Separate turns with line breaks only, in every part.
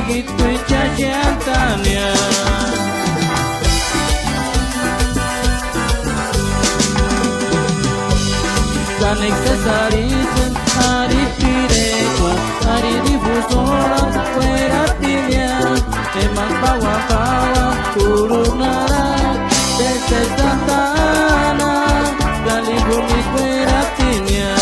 amiguito y chachantania. Kanek sesarisen hari pirekwa hari difusora fuera tinia emang bawa-bawa turun narak desde Santana kali bumi fuera tinia.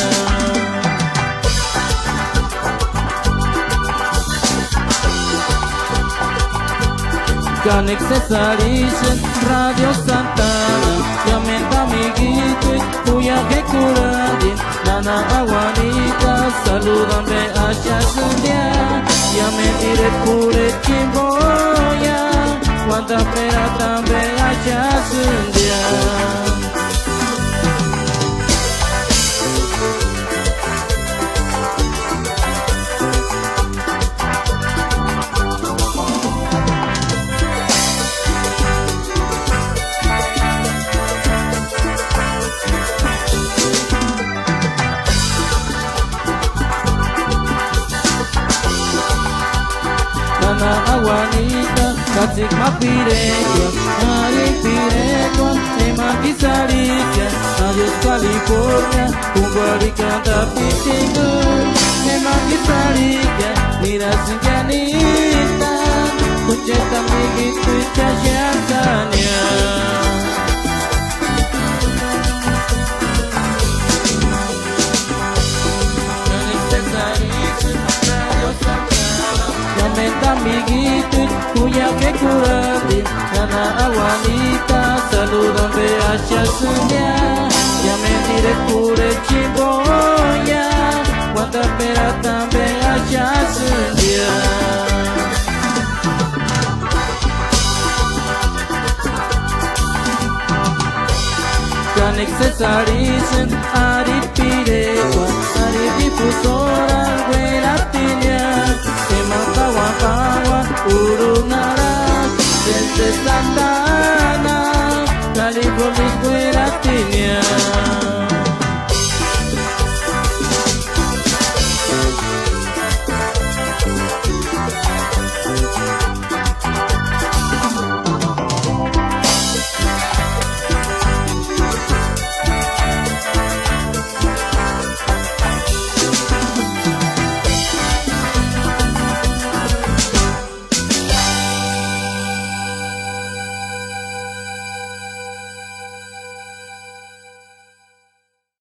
Kanek sesarisen Radio Santana llamen amiguito puya que curadin nana aguanita saludan de allá sundia llamen ire pure chimboya cuanta pera también allá sundia. Aguanita, kasih mapirekwa, hari pirekwa, emang kisarikia, adios California, kumbalikan tapi tinggal, emang kisarikia, mira senjanita, kuceta begitu casyatanya. Amiguito, puya que curadin, nana aguanita, saludan de hacia suya, ya me diré pure chimboya, cuanta pera también hacia suya. Kanek sesarisen, ari pirekwa, ari difusora, gueratinia, emang bawa-bawa urung narak desde Santana kali bolis gueratinia.